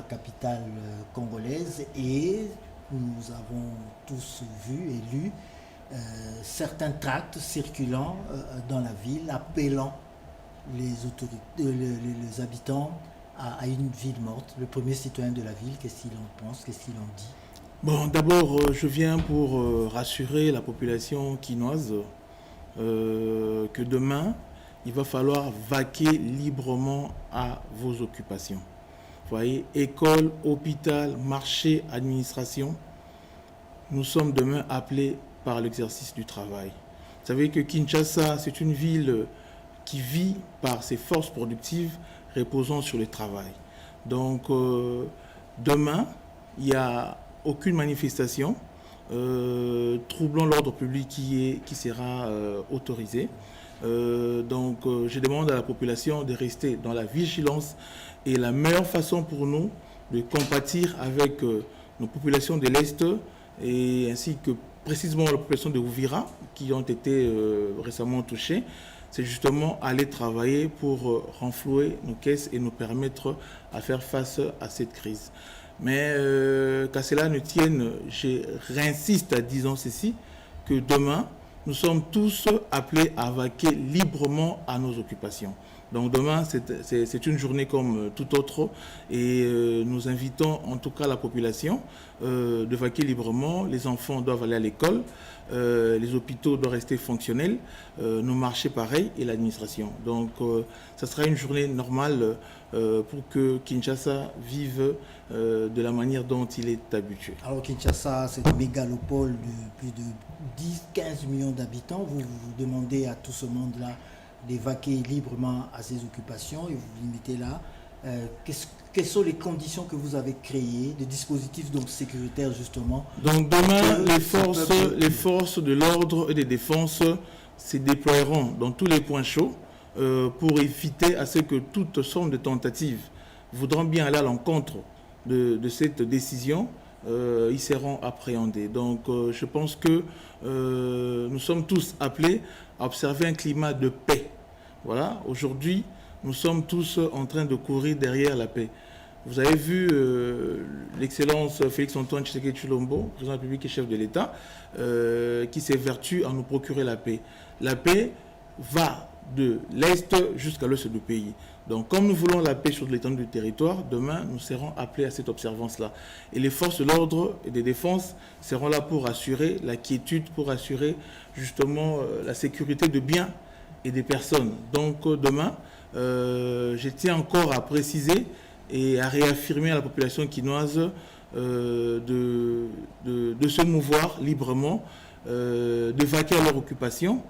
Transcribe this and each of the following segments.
capitale congolaise et nous avons tous vu et lu certains tracts circulant dans la ville appelant les habitants à une ville morte. Le premier citoyen de la ville, qu'est-ce qu'il en pense, qu'est-ce qu'il en dit? Bon, d'abord, je viens pour rassurer la population quinoise que demain, il va falloir vaquer librement à vos occupations. Vous voyez, école, hôpital, marché, administration, nous sommes demain appelés par l'exercice du travail. Vous savez que Kinshasa, c'est une ville qui vit par ses forces productives reposant sur le travail. Donc, demain, il n'y a aucune manifestation troublant l'ordre public qui sera autorisée. Donc, je demande à la population de rester dans la vigilance et la meilleure façon pour nous de compatir avec nos populations de l'Est et ainsi que précisément la population de Ouvira qui ont été récemment touchées, c'est justement aller travailler pour renflouer nos caisses et nous permettre à faire face à cette crise. Mais qu'à cela ne tienne, je réinsiste à disant ceci, que demain, nous sommes tous appelés à vaquer librement à nos occupations. Donc demain, c'est une journée comme toute autre et nous invitons en tout cas la population de vaquer librement. Les enfants doivent aller à l'école, les hôpitaux doivent rester fonctionnels, nos marchés pareil et l'administration. Donc ça sera une journée normale pour que Kinshasa vive de la manière dont il est habitué. Alors Kinshasa, c'est une mégalopole de plus de 10-15 millions d'habitants. Vous demandez à tout ce monde-là d'évacuer librement à ses occupations et vous vous limitez là. Quelles sont les conditions que vous avez créées, des dispositifs donc sécuritaires justement? Donc demain, les forces de l'ordre et de défense se déploieront dans tous les points chauds pour éviter à ce que toute sorte de tentatives voudront bien aller à l'encontre de cette décision, ils seront appréhendés. Donc je pense que nous sommes tous appelés à observer un climat de paix. Voilà, aujourd'hui, nous sommes tous en train de courir derrière la paix. Vous avez vu l'excellence Félix-Antoine Tshisekedi Tshilombo, président de la République et chef de l'État, qui s'évertue à nous procurer la paix. La paix va de l'Est jusqu'à l'Ouest du pays. Donc, comme nous voulons la paix sur l'étendue du territoire, demain, nous serons appelés à cette observance-là. Et les forces de l'ordre et de défense seront là pour assurer la quiétude, pour assurer justement la sécurité de biens et des personnes. Donc, demain, je tiens encore à préciser et à réaffirmer à la population quinoise de se mouvoir librement, de vaquer à leur occupation,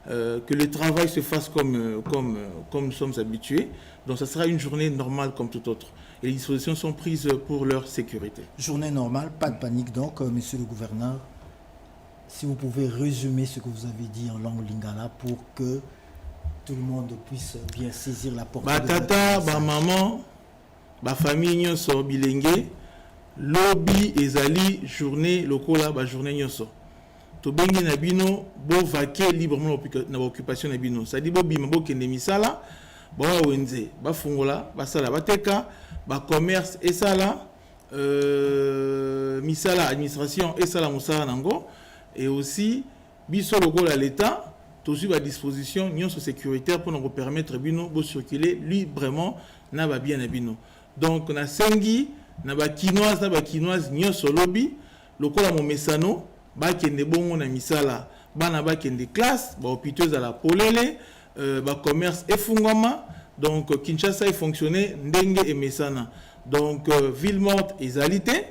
que le travail se fasse comme nous sommes habitués. Donc, ça sera une journée normale comme toute autre. Et les dispositions sont prises pour leur sécurité. Journée normale, pas de panique donc, monsieur le gouverneur. Si vous pouvez résumer ce que vous avez dit en langue lingala pour que tout le monde puisse bien saisir la portée de tata, maman, famille nyonso bilenge, lobby ezali journée lokola journée nyonso. To bengi na bino bo vaquer librement na occupation na bino. Ça dit bo bima bo kende misala, bo wenze, ba fungola, ba sala bateka, ba commerce et sala misala administration et sala musala nango et aussi biso lokola l'état tous à disposition nion sécuritaire pour nous permettre bino de circuler librement na ba bien na bino. Donc na sengi na ba kinoise nion so lobby lokola mo mesano ba kende bongo na misala bana ba kende classe ba hôpitaux à la polele ba commerce efungama. Donc Kinshasa est fonctionné ndenge et mesana. Donc ville morte ezalité,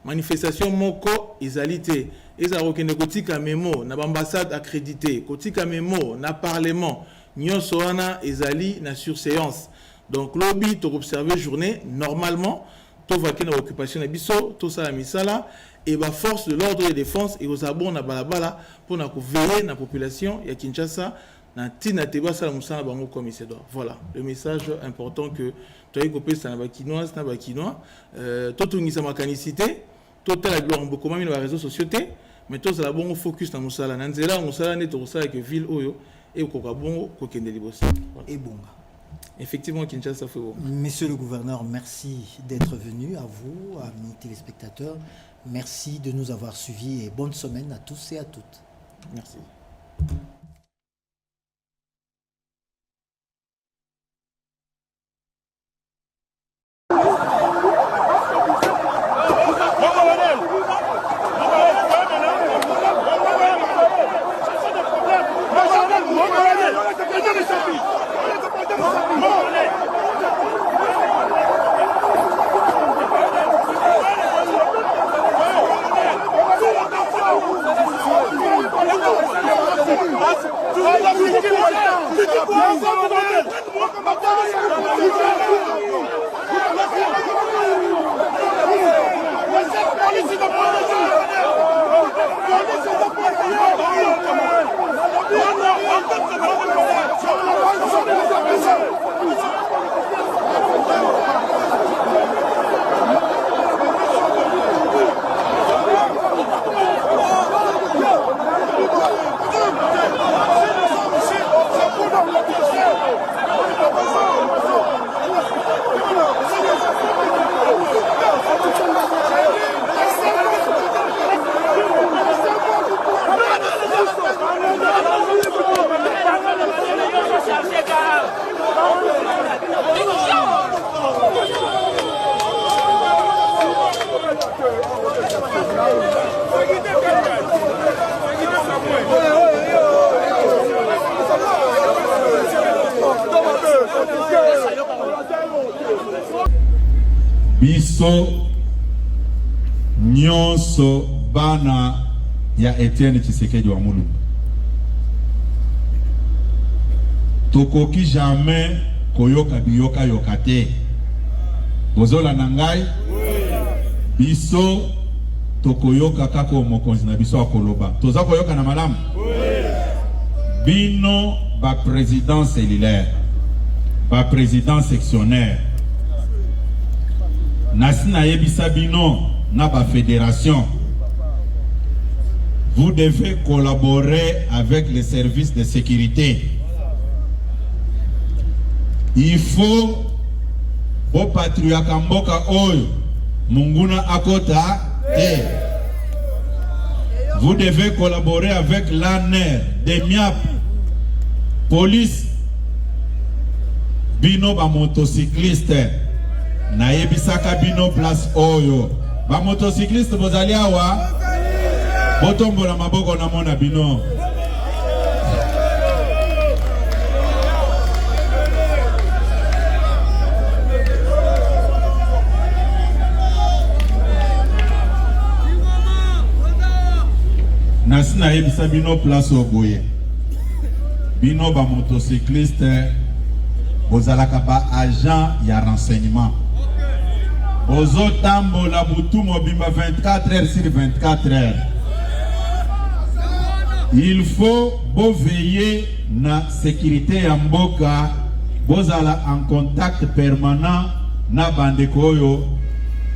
manifestation moko ezalité. Eza okende kotika memo na ambassade accréditée, kotika memo na parlement, nyonso wana ezali na surséance. Donc lobby to observer journée normalement, to vaquer na occupation na biso, to sala misala et ba force de l'ordre et de défense et aux abons na balabala pour na ko veiller na population ya Kinshasa na tina teba sala musala bango comme il se doit. Voilà, le message important que to ay kopesa na ba kinoise na ba kinois, to tungisa makanicité, to tala gloire beaucoup même na réseaux sociaux. Mais tous la bon focus dans Moussala. Nanzela, Moussala n'est pas ça que ville oyo et au Kokabon, Kokende Libosa. Et Bonga. Effectivement, Kinshasa fait beau. Monsieur le gouverneur, merci d'être venu, à vous, amis téléspectateurs. Merci de nous avoir suivis et bonne semaine à tous et à toutes. Merci. Biso nyonso bana ya Etienne Tshisekedi wa Mulumba tokoki jamais koyoka biyoka yokate bozola na ngai biso tokoyoka kako mokonzi na biso akoloba toza koyoka na malamu bino ba président cellulaire ba président sectionnaire Nasina yebisa bino na ba fédération. Vous devez collaborer avec les services de sécurité. Il faut au patrouille Kamboka oyo Munguna akota te. Vous devez collaborer avec l'ANER, DEMIAP, police, bino ba motocycliste. Na yebisaka bino place oyo ba motocycliste bozali awa botombola maboko na mona bino nasina yebisa bino place oboye bino ba motocycliste bozalaka ba agent ya renseignement Ozo tambo la butu mobimba 24 heures sur 24 heures. Il faut beau veiller na sécurité ya mboka, bozala en contact permanent na bandeko oyo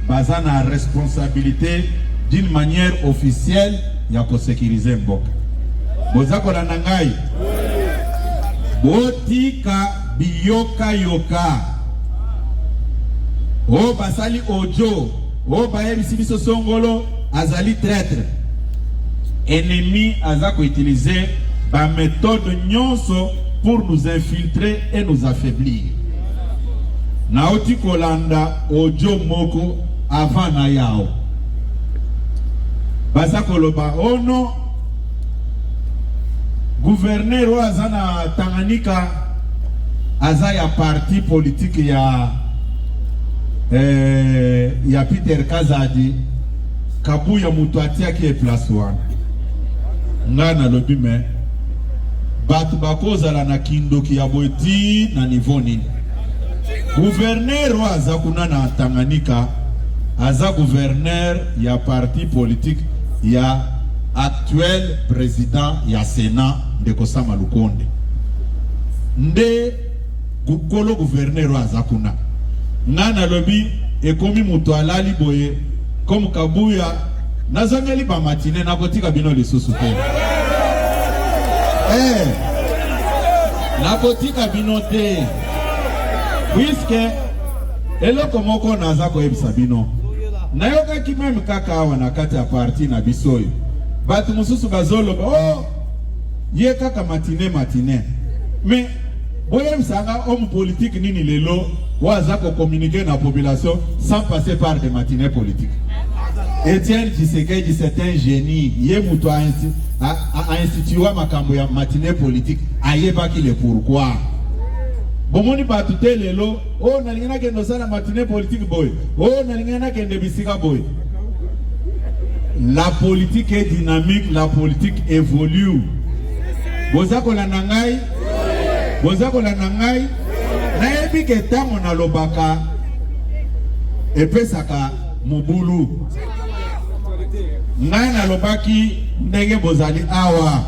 baza na responsabilité d'une manière officielle ya ko sécuriser mboka. Bozako na ngai. Botika biyoka yoka. O basali ojo, o bayebisi biso songolo azali traître. Ennemi azako utiliser ba méthode nyonso pour nous infiltrer et nous affaiblir. Naoti kolanda ojo moko avant na yao. Bazako loba ono gouverneur o azana Tanganyika azaya parti politique ya Peter Kazadi Kabuya mutuatia ki place wana ngana lobi me batu bakozala na kindoki ya boeti na niveau nini gouverneur aza kuna na Tanganyika aza gouverneur ya parti politique ya actuel président ya Sénat de Kosama Lukonde nde gukolo gouverneur aza kuna ngana lobi ekomi mutu alali boye comme Kabuya nazongeli ba matine na kotika bino lisusu te na kotika bino te puisque eloko moko naza koyebisa bino nayokaki meme kaka awa na kati ya parti na biso oyo bato mosusu bazoloba oh ye kaka matine mais boyebisanga homme politique nini lelo waza communiquer na population sans passer par des matinées politiques. Etienne Tshisekedi c'est un génie. Ye muto a institué makambo ya matinée politique. Ayebaki le pourquoi. Bomoni batute lelo oh nalingana kendo sala matinée politique boy. Oh nalingana kende bisika boy. La politique est dynamique, la politique évolue. Bozako la nangai, bozako la nangai. Nayebi ke tango na lobaka epesaka mobulu. Ngai na lobaki ndenge bozali awa.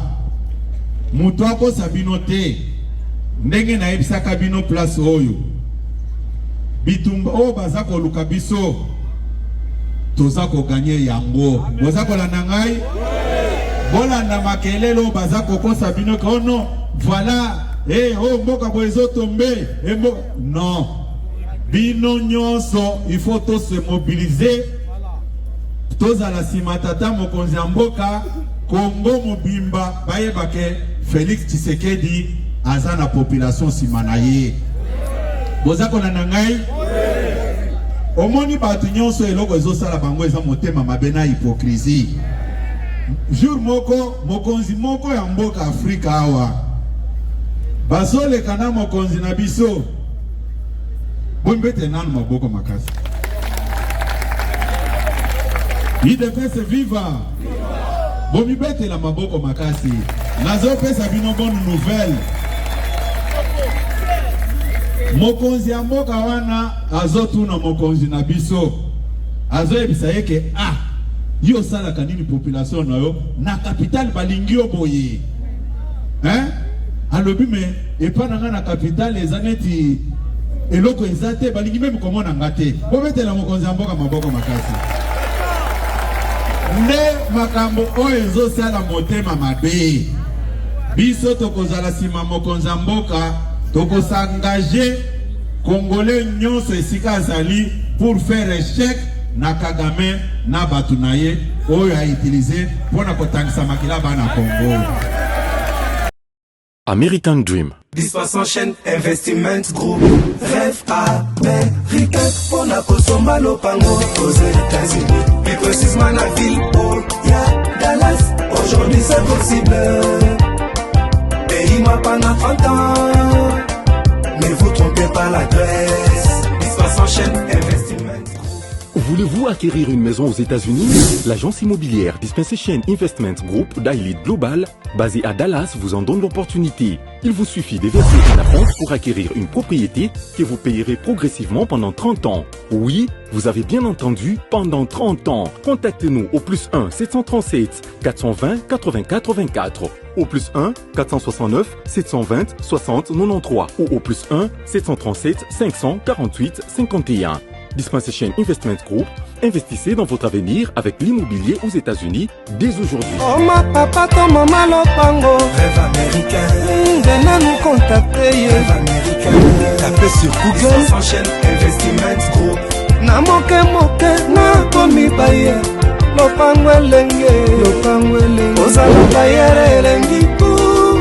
Mutu akosa bino te. Ndenge na yebisaka bino place oyo. Bitumba o bazako luka biso. Tozako gagner yango. Bozako la nangai. Bolanda makelelo bazako kosa bino ko non. Voilà. Eh, oh, mboka boezo tombe. Eh, non. Bino nyonso, il faut tous se mobiliser. Tous à la simatata mokonzi mboka, Congo mobimba, bayebake Félix Tshisekedi azana population simanaye. Bozako na nangai. Omoni batu nyonso eloko ezo sala bango eza motema mabena hypocrisie. Jour moko mokonzi moko ya mboka Afrika awa. Basole kana mokonzi na biso. Bombete nanu maboko makasi. IDPS viva. Bomibete la maboko makasi. Nazo pesa bino bonne nouvelle. Mokonzi ya mboka wana azotuna mokonzi na biso. Azo ebisa yeke yo sala kanini population na yo na capitale balingi oboye. Hein? Alobi me epananga na capitale ezaneti eloko ezate balingi meme komona ngate. Bometela mokonzi mboka maboko makasi. Ne makambo oyo ezosala motema mabe. Biso tokozala sima mokonzi mboka tokosengage Congolais nyonso esika azali pour faire échec na Kagame na batu na ye oyo a utiliser pona kotangisa makila bana Congo. American Dream. Dispassant chaîne Investment Group. Rêve américain. Pour la Kosoma Lopango aux États-Unis. Plus précisément la ville où il y a Dallas. Aujourd'hui c'est possible. Pays moi pendant 30 ans. Ne vous trompez pas l'adresse. Dispassant chaîne Investment Group. Voulez-vous acquérir une maison aux États-Unis? L'agence immobilière Dispensation Investment Group d'Elite Global, basée à Dallas, vous en donne l'opportunité. Il vous suffit de verser un apport pour acquérir une propriété que vous payerez progressivement pendant 30 ans. Oui, vous avez bien entendu, pendant 30 ans. Contactez-nous au +1 737 420 84 24, au +1 469 720 60 93 ou au +1 737 548 51. Dispensation Investment Group, investissez dans votre avenir avec l'immobilier aux États-Unis dès aujourd'hui. Oh ma papa, ton maman Lopango. Rêve américain. Venez nous contacter. Rêve américain. Tapez sur Google. Dispensation Investment Group. Na moke na komi baye. Lopango elenge. Ozala baye elengi pou.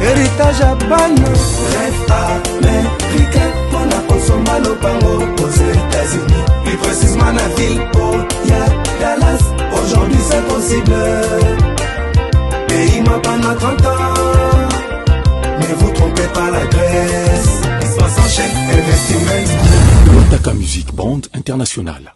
Héritage à bana. Rêve américain. On a consommé Lopango aux États-Unis. Plus précisément la ville où il y a Dallas. Aujourd'hui c'est possible. Pays moi pendant 30 ans. Ne vous trompez pas l'adresse. Dispassant chaîne Investment. Lotaka Music Band International.